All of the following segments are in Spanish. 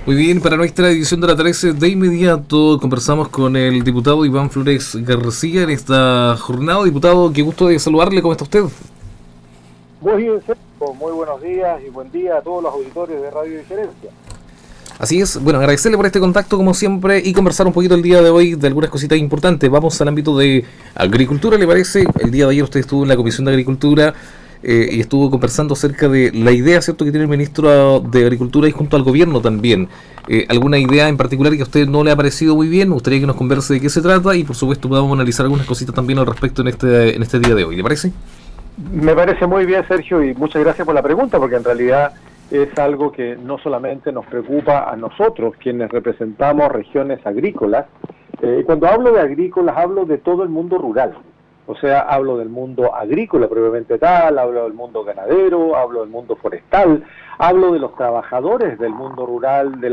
Muy bien, para nuestra edición de la 13 de inmediato conversamos con el diputado Iván Flores García en esta jornada. Diputado, qué gusto de saludarle, ¿cómo está usted? Muy bien, Sergio. Muy buenos días y buen día a todos los auditores de Radio Diferencia. Así es, bueno, agradecerle por este contacto como siempre y conversar un poquito el día de hoy de algunas cositas importantes. Vamos al ámbito de agricultura, ¿le parece? El día de ayer usted estuvo en la Comisión de Agricultura y estuvo conversando acerca de la idea, ¿cierto?, que tiene el ministro de Agricultura y junto al gobierno también. ¿Alguna idea en particular que a usted no le ha parecido muy bien? Me gustaría que nos converse de qué se trata y por supuesto podamos analizar algunas cositas también al respecto en este día de hoy, ¿le parece? Me parece muy bien, Sergio, y muchas gracias por la pregunta, porque en realidad es algo que no solamente nos preocupa a nosotros, quienes representamos regiones agrícolas. Cuando hablo de agrícolas, hablo de todo el mundo rural. O sea, hablo del mundo agrícola propiamente tal, hablo del mundo ganadero, hablo del mundo forestal, hablo de los trabajadores del mundo rural, de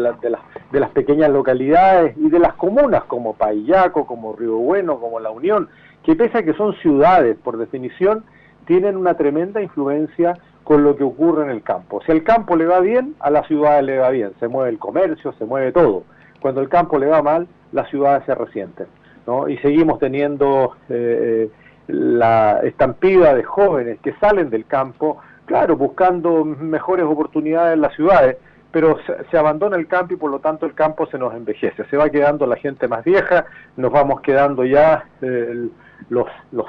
las pequeñas localidades y de las comunas como Paillaco, como Río Bueno, como La Unión, que pese a que son ciudades, por definición, tienen una tremenda influencia con lo que ocurre en el campo. Si al campo le va bien, a las ciudades le va bien, se mueve el comercio, se mueve todo. Cuando el campo le va mal, las ciudades se resienten, ¿no? Y seguimos teniendo la estampida de jóvenes que salen del campo, claro, buscando mejores oportunidades en las ciudades, pero se abandona el campo y por lo tanto el campo se nos envejece, se va quedando la gente más vieja, nos vamos quedando ya los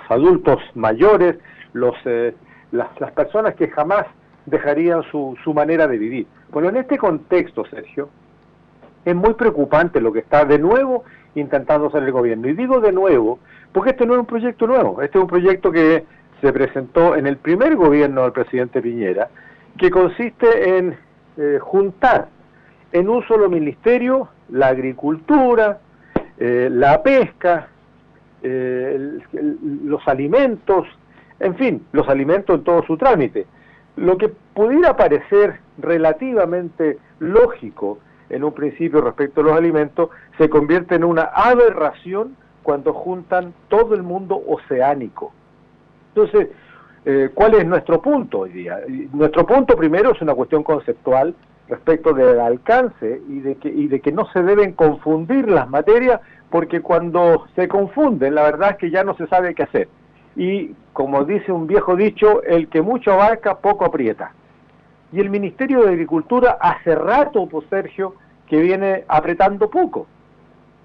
adultos mayores, las personas que jamás dejarían su manera de vivir. Bueno, en este contexto, Sergio, es muy preocupante lo que está de nuevo intentando hacer el gobierno. Y digo de nuevo, porque este no es un proyecto nuevo, este es un proyecto que se presentó en el primer gobierno del presidente Piñera, que consiste en juntar en un solo ministerio la agricultura, la pesca, los alimentos, en fin, los alimentos en todo su trámite. Lo que pudiera parecer relativamente lógico en un principio respecto a los alimentos, se convierte en una aberración cuando juntan todo el mundo oceánico. Entonces, ¿cuál es nuestro punto hoy día? Nuestro punto primero es una cuestión conceptual respecto del alcance y de que no se deben confundir las materias, porque cuando se confunden, la verdad es que ya no se sabe qué hacer. Y como dice un viejo dicho, el que mucho abarca, poco aprieta. Y el Ministerio de Agricultura hace rato, pues Sergio, que viene apretando poco.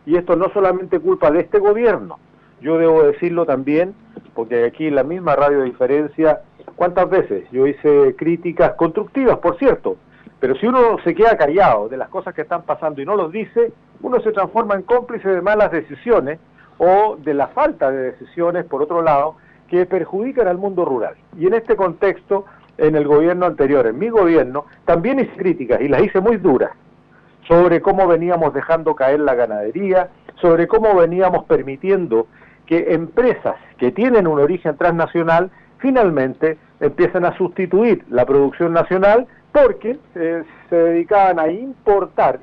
Y esto no solamente culpa de este gobierno, yo debo decirlo también, porque aquí en la misma Radio Diferencia, ¿cuántas veces yo hice críticas constructivas, por cierto? Pero si uno se queda callado de las cosas que están pasando y no los dice, uno se transforma en cómplice de malas decisiones o de la falta de decisiones, por otro lado, que perjudican al mundo rural. Y en este contexto, en el gobierno anterior, en mi gobierno, también hice críticas, y las hice muy duras, sobre cómo veníamos dejando caer la ganadería, sobre cómo veníamos permitiendo que empresas que tienen un origen transnacional, finalmente empiezan a sustituir la producción nacional porque se dedicaban a importar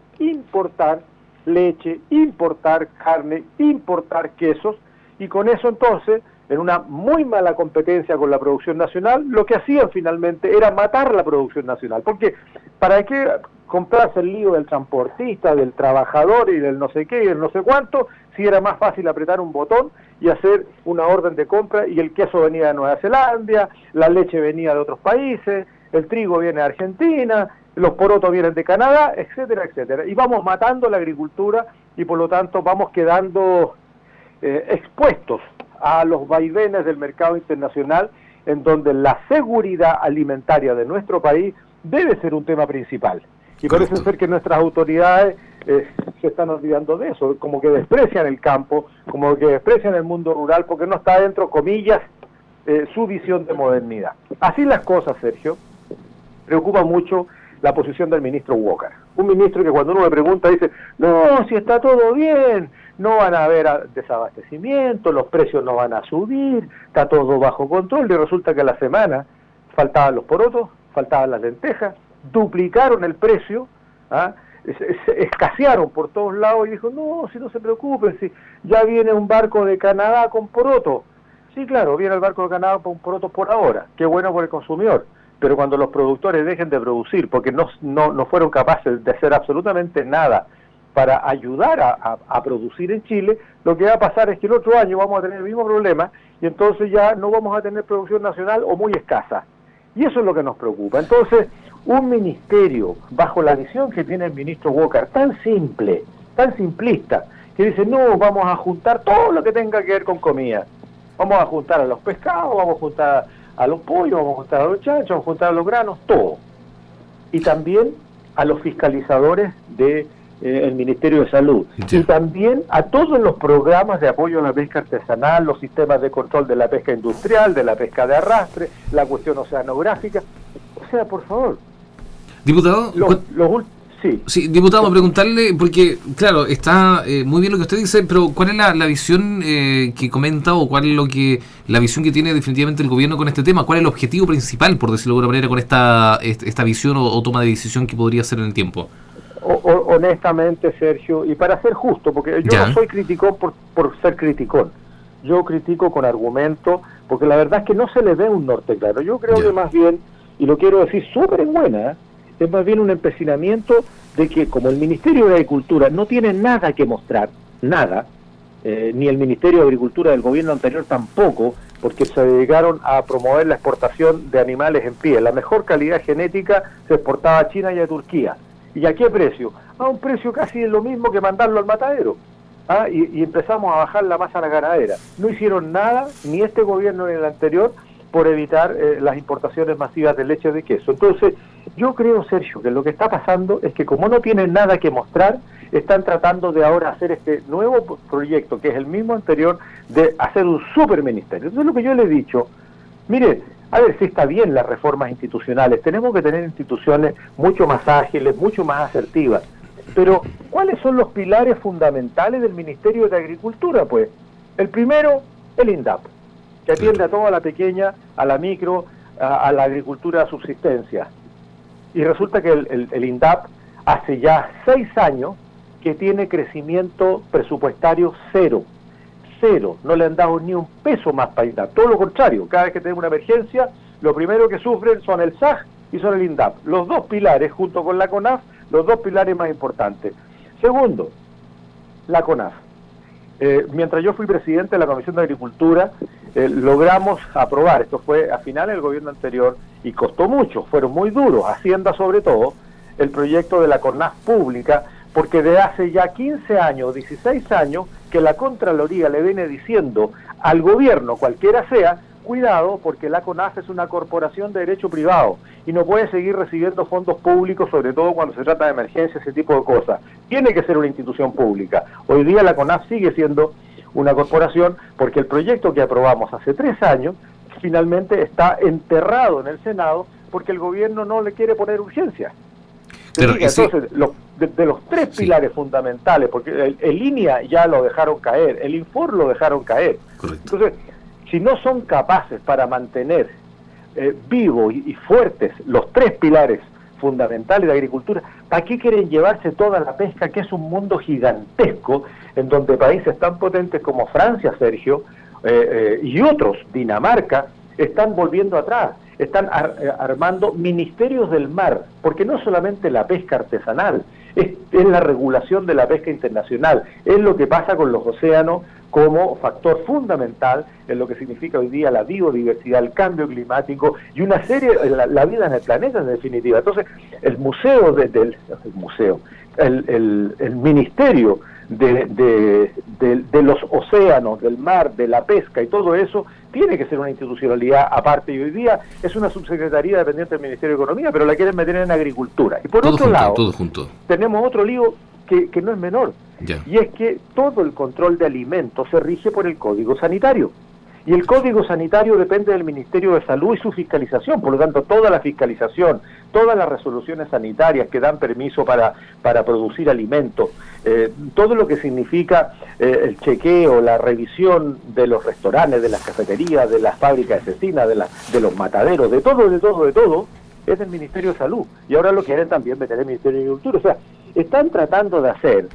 leche, importar carne, importar quesos, y con eso entonces, en una muy mala competencia con la producción nacional, lo que hacían finalmente era matar la producción nacional. Porque ¿para qué comprarse el lío del transportista, del trabajador y del no sé qué y del no sé cuánto, si era más fácil apretar un botón y hacer una orden de compra y el queso venía de Nueva Zelanda, la leche venía de otros países, el trigo viene de Argentina, los porotos vienen de Canadá, etcétera, etcétera? Y vamos matando la agricultura y por lo tanto vamos quedando expuestos a los vaivenes del mercado internacional, en donde la seguridad alimentaria de nuestro país debe ser un tema principal. Y parece ser que nuestras autoridades se están olvidando de eso, como que desprecian el campo, como que desprecian el mundo rural, porque no está dentro, comillas, su visión de modernidad. Así las cosas, Sergio, preocupa mucho la posición del ministro Walker. Un ministro que cuando uno le pregunta dice, no, si está todo bien, no van a haber desabastecimiento, los precios no van a subir, está todo bajo control, y resulta que a la semana faltaban los porotos, faltaban las lentejas, duplicaron el precio, escasearon por todos lados y dijo, no, si no se preocupen, si ya viene un barco de Canadá con poroto. Sí, claro, viene el barco de Canadá con porotos por ahora, qué bueno por el consumidor, pero cuando los productores dejen de producir, porque no fueron capaces de hacer absolutamente nada para ayudar a producir en Chile, lo que va a pasar es que el otro año vamos a tener el mismo problema y entonces ya no vamos a tener producción nacional o muy escasa. Y eso es lo que nos preocupa. Entonces, un ministerio, bajo la visión que tiene el ministro Walker, tan simple, tan simplista, que dice, no, vamos a juntar todo lo que tenga que ver con comida. Vamos a juntar a los pescados, vamos a juntar a los pollos, vamos a juntar a los chanchos, vamos a juntar a los granos, todo. Y también a los fiscalizadores de el Ministerio de Salud. Sí. Y también a todos los programas de apoyo a la pesca artesanal, los sistemas de control de la pesca industrial, de la pesca de arrastre, la cuestión oceanográfica. O sea, por favor. Diputado, sí, diputado, preguntarle, porque claro, está muy bien lo que usted dice, pero ¿cuál es la visión que comenta o cuál es la visión que tiene definitivamente el gobierno con este tema? ¿Cuál es el objetivo principal, por decirlo de alguna manera, con esta visión o toma de decisión que podría ser en el tiempo? Honestamente, Sergio, y para ser justo, porque yo no soy criticón por ser criticón, yo critico con argumento, porque la verdad es que no se le ve un norte claro. Yo creo que más bien, y lo quiero decir súper en buena, es más bien un empecinamiento de que como el Ministerio de Agricultura no tiene nada que mostrar, nada, ni el Ministerio de Agricultura del gobierno anterior tampoco, porque se dedicaron a promover la exportación de animales en pie. La mejor calidad genética se exportaba a China y a Turquía. ¿Y a qué precio? A un precio casi lo mismo que mandarlo al matadero. Y empezamos a bajar la masa ganadera. No hicieron nada, ni este gobierno ni el anterior, por evitar las importaciones masivas de leche de queso. Entonces, yo creo, Sergio, que lo que está pasando es que como no tienen nada que mostrar, están tratando de ahora hacer este nuevo proyecto, que es el mismo anterior, de hacer un superministerio. Entonces, lo que yo le he dicho, mire, a ver si está bien las reformas institucionales, tenemos que tener instituciones mucho más ágiles, mucho más asertivas, pero ¿cuáles son los pilares fundamentales del Ministerio de Agricultura? Pues, el primero, el INDAP, que atiende a toda la pequeña, a la micro, a la agricultura de subsistencia. Y resulta que el INDAP hace ya 6 años que tiene crecimiento presupuestario cero, no le han dado ni un peso más para INDAP, todo lo contrario, cada vez que tenemos una emergencia, lo primero que sufren son el SAG y son el INDAP, los dos pilares, junto con la CONAF, los dos pilares más importantes. Segundo, la CONAF. Mientras yo fui presidente de la Comisión de Agricultura, logramos aprobar, esto fue a finales del gobierno anterior, y costó mucho, fueron muy duros, Hacienda sobre todo, el proyecto de la CONAF pública, porque de hace ya 15 años, 16 años, que la Contraloría le viene diciendo al gobierno, cualquiera sea, cuidado, porque la CONAF es una corporación de derecho privado y no puede seguir recibiendo fondos públicos, sobre todo cuando se trata de emergencia, ese tipo de cosas. Tiene que ser una institución pública. Hoy día la CONAF sigue siendo una corporación porque el proyecto que aprobamos hace 3 años finalmente está enterrado en el Senado porque el gobierno no le quiere poner urgencia. Pero entonces, de los 3 pilares fundamentales, porque el INEA ya lo dejaron caer, el INFOR lo dejaron caer. Correcto. Entonces, si no son capaces para mantener vivos y fuertes los 3 pilares fundamentales de agricultura, ¿para qué quieren llevarse toda la pesca, que es un mundo gigantesco, en donde países tan potentes como Francia, Sergio, y otros, Dinamarca, están volviendo atrás? Están armando ministerios del mar, porque no solamente la pesca artesanal, es la regulación de la pesca internacional, es lo que pasa con los océanos como factor fundamental en lo que significa hoy día la biodiversidad, el cambio climático y una serie, la vida en el planeta en definitiva. Entonces, el ministerio de los océanos, del mar, de la pesca y todo eso, tiene que ser una institucionalidad aparte, y hoy día es una subsecretaría dependiente del Ministerio de Economía, pero la quieren meter en agricultura. Y por todo otro junto, lado, todo junto. Tenemos otro lío que no es menor, y es que todo el control de alimentos se rige por el Código Sanitario. Y el Código Sanitario depende del Ministerio de Salud y su fiscalización, por lo tanto toda la fiscalización, todas las resoluciones sanitarias que dan permiso para producir alimentos, todo lo que significa el chequeo, la revisión de los restaurantes, de las cafeterías, de las fábricas de cecina, de los mataderos, de todo, es del Ministerio de Salud. Y ahora lo quieren también meter en el Ministerio de Agricultura. O sea, están tratando de hacer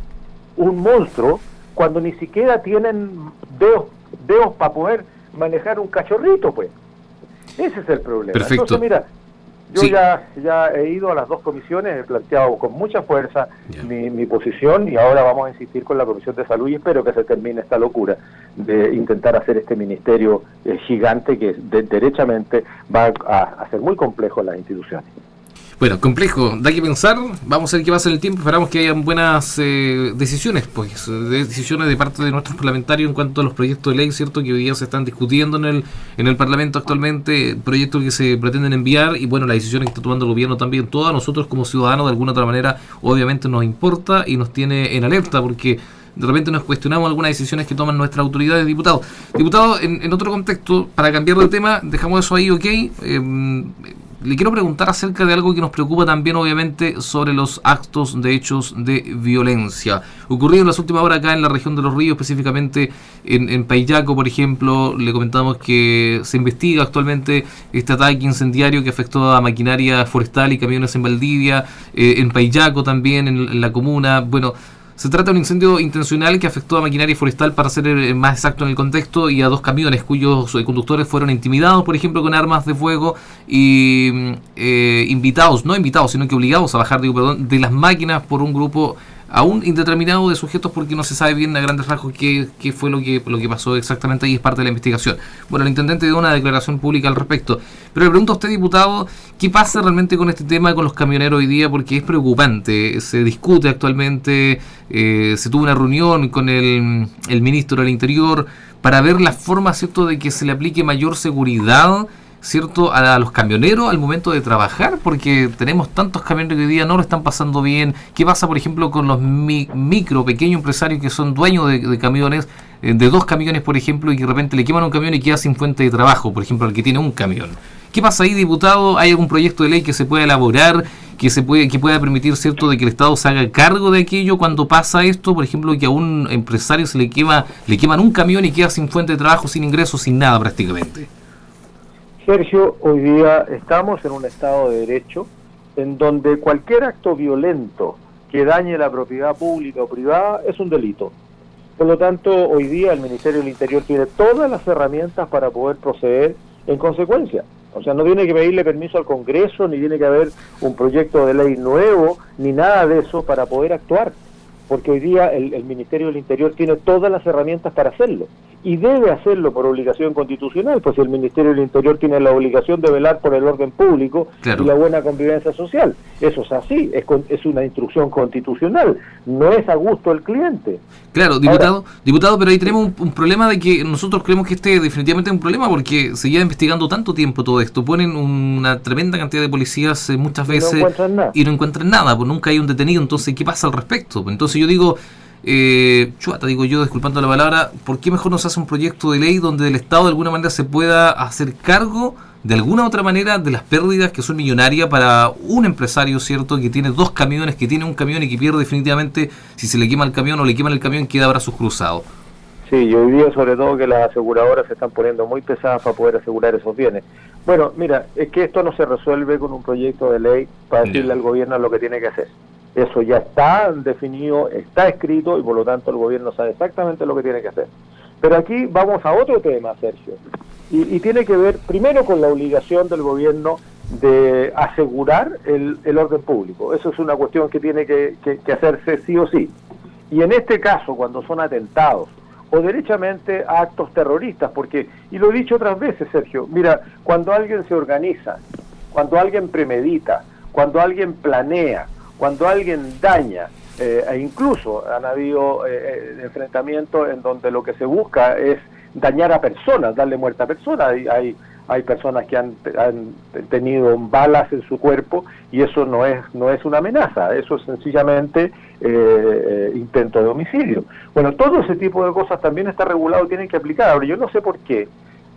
un monstruo cuando ni siquiera tienen dedos para poder manejar un cachorrito, pues. Ese es el problema. Perfecto. Entonces, mira, Yo Sí. ya he ido a las dos comisiones, he planteado con mucha fuerza mi posición y ahora vamos a insistir con la Comisión de Salud y espero que se termine esta locura de intentar hacer este ministerio gigante que derechamente va a ser muy complejo en las instituciones. Bueno, complejo, da que pensar, vamos a ver qué pasa en el tiempo, esperamos que hayan buenas decisiones, pues, decisiones de parte de nuestros parlamentarios en cuanto a los proyectos de ley, ¿cierto?, que hoy día se están discutiendo en el Parlamento actualmente, proyectos que se pretenden enviar, y bueno, las decisiones que está tomando el gobierno también, todos a nosotros como ciudadanos de alguna otra manera, obviamente nos importa y nos tiene en alerta, porque de repente nos cuestionamos algunas decisiones que toman nuestras autoridades, diputados. Diputado, en otro contexto, para cambiar de tema, dejamos eso ahí, ok. Le quiero preguntar acerca de algo que nos preocupa también, obviamente, sobre los actos de hechos de violencia. Ocurrido en las últimas horas acá en la región de Los Ríos, específicamente en Paillaco, por ejemplo. Le comentamos que se investiga actualmente este ataque incendiario que afectó a maquinaria forestal y camiones en Valdivia, en Paillaco también, en la comuna. Bueno, se trata de un incendio intencional que afectó a maquinaria forestal, para ser más exacto en el contexto, y a dos camiones cuyos conductores fueron intimidados, por ejemplo, con armas de fuego y no invitados, sino que obligados a bajar, de las máquinas por un grupo aún indeterminado de sujetos, porque no se sabe bien a grandes rasgos qué fue lo que pasó exactamente, y es parte de la investigación. Bueno, el intendente dio una declaración pública al respecto, pero le pregunto a usted, diputado, ¿qué pasa realmente con este tema, con los camioneros hoy día? Porque es preocupante, se discute actualmente, se tuvo una reunión con el ministro del Interior para ver la forma, ¿cierto?, de que se le aplique mayor seguridad, ¿cierto?, a los camioneros al momento de trabajar, porque tenemos tantos camioneros que hoy día no lo están pasando bien. ¿Qué pasa, por ejemplo, con los pequeños empresarios que son dueños de camiones, de dos camiones, por ejemplo, y que de repente le queman un camión y queda sin fuente de trabajo, por ejemplo, el que tiene un camión? ¿Qué pasa ahí, diputado? ¿Hay algún proyecto de ley que se pueda elaborar, que pueda permitir, ¿cierto?, de que el Estado se haga cargo de aquello cuando pasa esto? Por ejemplo, que a un empresario le queman un camión y queda sin fuente de trabajo, sin ingresos, sin nada prácticamente. Sergio, hoy día estamos en un Estado de Derecho en donde cualquier acto violento que dañe la propiedad pública o privada es un delito. Por lo tanto, hoy día el Ministerio del Interior tiene todas las herramientas para poder proceder en consecuencia. O sea, no tiene que pedirle permiso al Congreso, ni tiene que haber un proyecto de ley nuevo, ni nada de eso para poder actuar. Porque hoy día el Ministerio del Interior tiene todas las herramientas para hacerlo. Y debe hacerlo por obligación constitucional, pues el Ministerio del Interior tiene la obligación de velar por el orden público, claro, y la buena convivencia social. Eso es así, es una instrucción constitucional, no es a gusto del cliente. Claro, diputado, pero ahí tenemos un problema de que nosotros creemos que definitivamente es un problema, porque se lleva investigando tanto tiempo todo esto, ponen una tremenda cantidad de policías muchas veces y no encuentran nada, pues nunca hay un detenido. Entonces, ¿qué pasa al respecto? Entonces yo digo, disculpando la palabra, ¿por qué mejor no se hace un proyecto de ley donde el Estado de alguna manera se pueda hacer cargo de alguna otra manera de las pérdidas que son millonarias para un empresario, ¿cierto?, que tiene dos camiones, que tiene un camión y que pierde definitivamente, si se le quema el camión o le queman el camión, queda brazos cruzados? Sí, y hoy día sobre todo que las aseguradoras se están poniendo muy pesadas para poder asegurar esos bienes. Bueno, mira, es que esto no se resuelve con un proyecto de ley para decirle al gobierno lo que tiene que hacer. Eso ya está definido, está escrito, y por lo tanto el gobierno sabe exactamente lo que tiene que hacer. Pero aquí vamos a otro tema, Sergio, y tiene que ver primero con la obligación del gobierno de asegurar el orden público. Eso es una cuestión que tiene que hacerse sí o sí. Y en este caso, cuando son atentados o derechamente actos terroristas, porque, y lo he dicho otras veces, Sergio, mira, cuando alguien se organiza, cuando alguien premedita, cuando alguien planea, cuando alguien daña, e incluso han habido enfrentamientos en donde lo que se busca es dañar a personas, darle muerte a personas. Hay personas que han tenido balas en su cuerpo y eso no es una amenaza, eso es sencillamente intento de homicidio. Bueno, todo ese tipo de cosas también está regulado, tienen que aplicar. Ahora, yo no sé por qué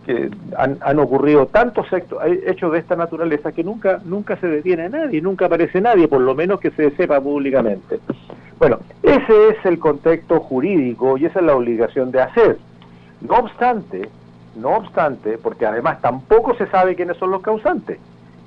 que han ocurrido tantos hechos de esta naturaleza que nunca se detiene a nadie, nunca aparece nadie, por lo menos que se sepa públicamente. Bueno, ese es el contexto jurídico y esa es la obligación de hacer. No obstante, porque además tampoco se sabe quiénes son los causantes.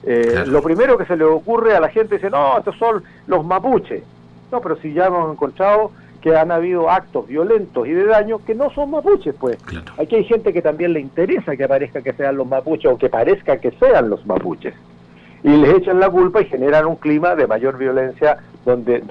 Claro. Lo primero que se le ocurre a la gente es: no, estos son los mapuches. No, pero si ya hemos encontrado que han habido actos violentos y de daño que no son mapuches, pues. Claro. Aquí hay gente que también le interesa que aparezca que sean los mapuches o que parezca que sean los mapuches. y les echan la culpa y generan un clima de mayor violencia donde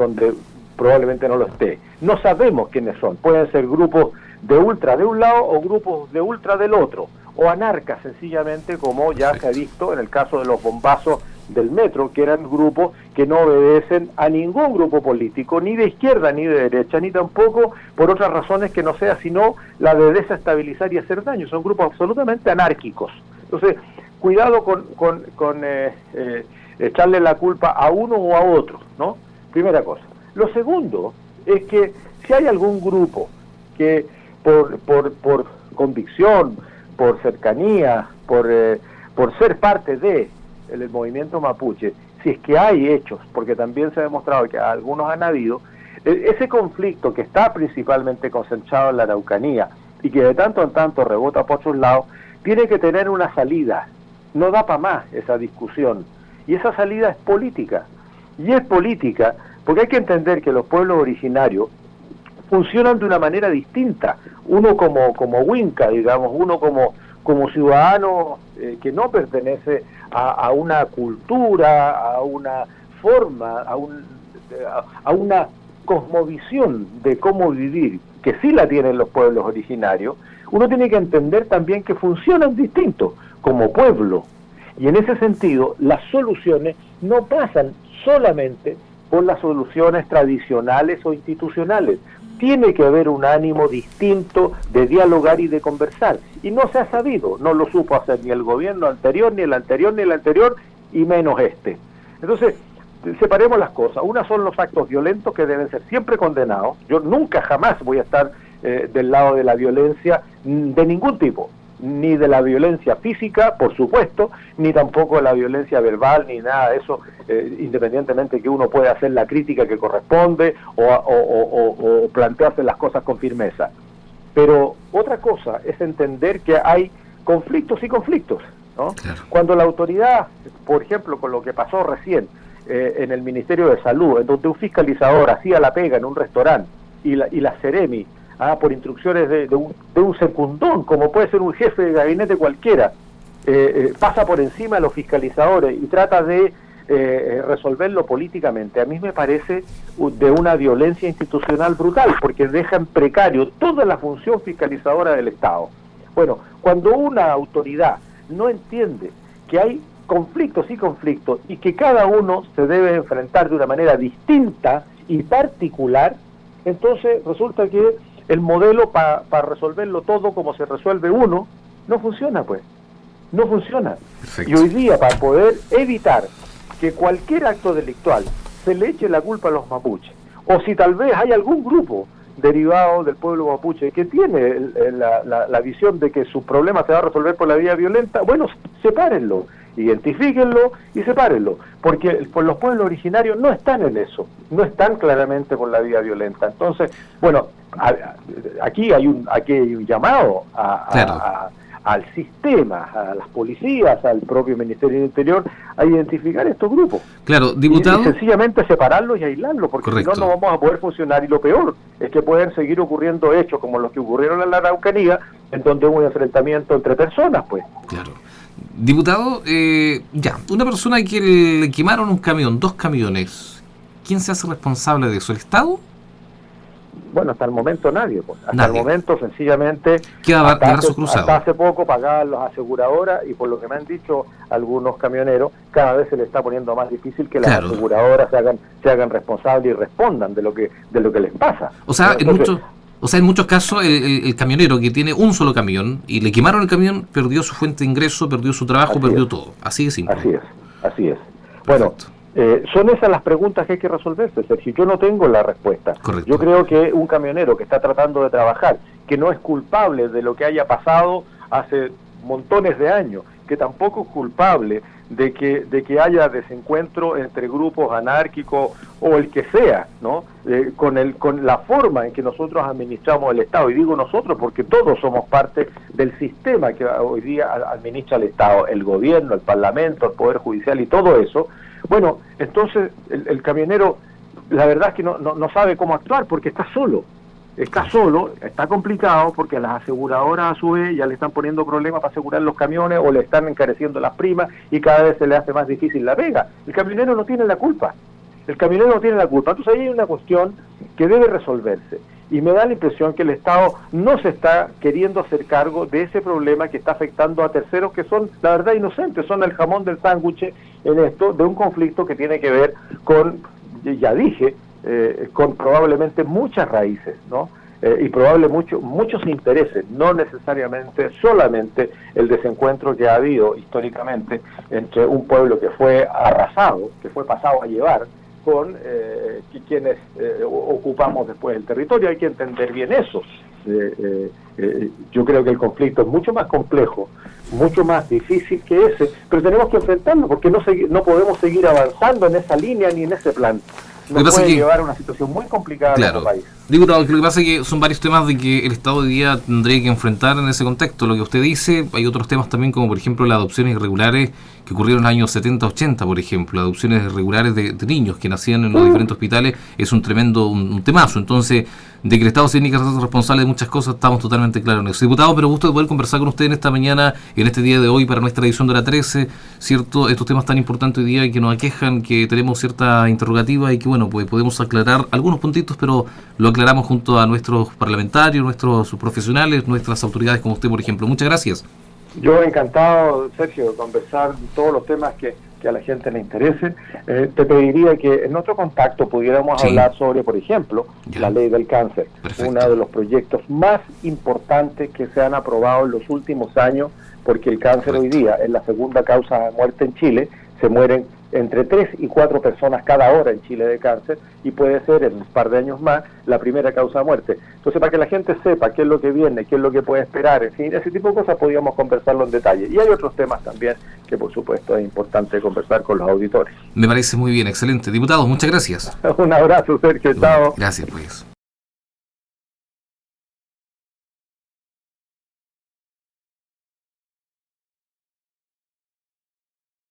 probablemente no lo esté. No sabemos quiénes son, pueden ser grupos de ultra de un lado o grupos de ultra del otro, o anarcas sencillamente, como ya se ha visto en el caso de los bombazos del metro, que eran grupos que no obedecen a ningún grupo político, ni de izquierda ni de derecha, ni tampoco por otras razones que no sea sino la de desestabilizar y hacer daño. Son grupos absolutamente anárquicos. Entonces, cuidado con echarle la culpa a uno o a otro, ¿no? Primera cosa. Lo segundo es que si hay algún grupo que por convicción, por cercanía, por ser parte de el movimiento mapuche, si es que hay hechos, porque también se ha demostrado que algunos han habido, ese conflicto que está principalmente concentrado en la Araucanía y que de tanto en tanto rebota por otros lados, tiene que tener una salida. No da para más esa discusión. Y esa salida es política. Y es política porque hay que entender que los pueblos originarios funcionan de una manera distinta. Uno como Winca, digamos, uno como ciudadano que no pertenece a una cultura, a una forma, a una cosmovisión de cómo vivir, que sí la tienen los pueblos originarios, uno tiene que entender también que funcionan distintos como pueblo. Y en ese sentido, las soluciones no pasan solamente por las soluciones tradicionales o institucionales. Tiene que haber un ánimo distinto de dialogar y de conversar. Y no se ha sabido, no lo supo hacer ni el gobierno anterior, ni el anterior, ni el anterior, y menos este. Entonces, separemos las cosas. Una son los actos violentos que deben ser siempre condenados. Yo nunca jamás voy a estar del lado de la violencia de ningún tipo, ni de la violencia física, por supuesto, ni tampoco de la violencia verbal, ni nada de eso, independientemente que uno pueda hacer la crítica que corresponde o plantearse las cosas con firmeza. Pero otra cosa es entender que hay conflictos y conflictos, ¿no? Claro. Cuando la autoridad, por ejemplo, con lo que pasó recién en el Ministerio de Salud, en donde un fiscalizador hacía la pega en un restaurante y la Seremi, por instrucciones de un secundón, como puede ser un jefe de gabinete cualquiera, pasa por encima de los fiscalizadores y trata de resolverlo políticamente. A mí me parece de una violencia institucional brutal, porque deja en precario toda la función fiscalizadora del Estado. Bueno, cuando una autoridad no entiende que hay conflictos y que cada uno se debe enfrentar de una manera distinta y particular, entonces resulta que el modelo para resolverlo todo como se resuelve uno, no funciona, pues. No funciona. Perfecto. Y hoy día, para poder evitar que cualquier acto delictual se le eche la culpa a los mapuches, o si tal vez hay algún grupo derivado del pueblo mapuche que tiene la visión de que su problema se va a resolver por la vía violenta, bueno, sepárenlo, identifíquenlo y sepárenlo, porque los pueblos originarios no están en eso, no están claramente por la vía violenta. Entonces, bueno, aquí hay un llamado al sistema, a las policías, al propio Ministerio del Interior, a identificar estos grupos. Claro, diputado. Y sencillamente separarlos y aislarlos, porque correcto. Si no, no vamos a poder funcionar. Y lo peor es que pueden seguir ocurriendo hechos como los que ocurrieron en la Araucanía, en donde hubo un enfrentamiento entre personas, pues. Claro. Diputado, una persona que le quemaron un camión, 2 camiones, ¿quién se hace responsable de eso? ¿El Estado? Bueno, hasta el momento nadie, pues. Hasta el momento sencillamente hasta hace poco pagaban las aseguradoras, y por lo que me han dicho algunos camioneros, cada vez se le está poniendo más difícil que las aseguradoras se hagan responsables y respondan de lo que les pasa. O sea, en muchos casos el camionero que tiene un solo camión y le quemaron el camión, perdió su fuente de ingreso, perdió su trabajo, perdió todo. Así de simple. Así es. Bueno, son esas las preguntas que hay que resolverse, Sergio. Yo no tengo la respuesta. Correcto. Yo creo que un camionero que está tratando de trabajar, que no es culpable de lo que haya pasado hace montones de años, que tampoco es culpable de que haya desencuentro entre grupos anárquicos o el que sea, ¿no? Con la forma en que nosotros administramos el Estado, y digo nosotros porque todos somos parte del sistema que hoy día administra el Estado, el gobierno, el Parlamento, el Poder Judicial y todo eso. Bueno, entonces el camionero, la verdad es que no sabe cómo actuar porque está solo. está solo, está complicado porque las aseguradoras a su vez ya le están poniendo problemas para asegurar los camiones o le están encareciendo las primas y cada vez se le hace más difícil la pega. El camionero no tiene la culpa. El camionero no tiene la culpa. Entonces ahí hay una cuestión que debe resolverse. Y me da la impresión que el Estado no se está queriendo hacer cargo de ese problema que está afectando a terceros que son, la verdad, inocentes, son el jamón del sándwich en esto, de un conflicto que tiene que ver con, ya dije, con probablemente muchas raíces, ¿no? Y probablemente muchos intereses, no necesariamente solamente el desencuentro que ha habido históricamente entre un pueblo que fue arrasado, que fue pasado a llevar, con quienes ocupamos después el territorio. Hay que entender bien eso. Yo creo que el conflicto es mucho más complejo, mucho más difícil que ese, pero tenemos que enfrentarlo porque no podemos seguir avanzando en esa línea ni en ese plan. Nos puede llevar a una situación muy complicada en nuestro país. Diputado, que lo que pasa es que son varios temas de que el Estado hoy día tendría que enfrentar en ese contexto. Lo que usted dice, hay otros temas también, como por ejemplo las adopciones irregulares que ocurrieron en los años 70-80, por ejemplo, adopciones irregulares de niños que nacían en los diferentes hospitales, es un tremendo un temazo. Entonces, de que el Estado se tiene que ser responsable de muchas cosas, estamos totalmente claros en eso. Diputado, pero gusto de poder conversar con usted en esta mañana, en este día de hoy, para nuestra edición de la 13, ¿cierto? Estos temas tan importantes hoy día y que nos aquejan, que tenemos cierta interrogativa y que, bueno, pues podemos aclarar algunos puntitos, pero lo aclaramos junto a nuestros parlamentarios, nuestros profesionales, nuestras autoridades como usted, por ejemplo. Muchas gracias. Yo encantado, Sergio, de conversar todos los temas que a la gente le interesen. Te pediría que en otro contacto pudiéramos hablar sobre, por ejemplo, la ley del cáncer. Perfecto. Uno de los proyectos más importantes que se han aprobado en los últimos años, porque el cáncer hoy día es la segunda causa de muerte en Chile. Se mueren entre 3 y 4 personas cada hora en Chile de cáncer y puede ser en un par de años más la primera causa de muerte. Entonces, para que la gente sepa qué es lo que viene, qué es lo que puede esperar, en fin, ese tipo de cosas podríamos conversarlo en detalle. Y hay otros temas también que, por supuesto, es importante conversar con los auditores. Me parece muy bien, excelente. Diputado, muchas gracias. Un abrazo, Sergio. Chao. Gracias, pues.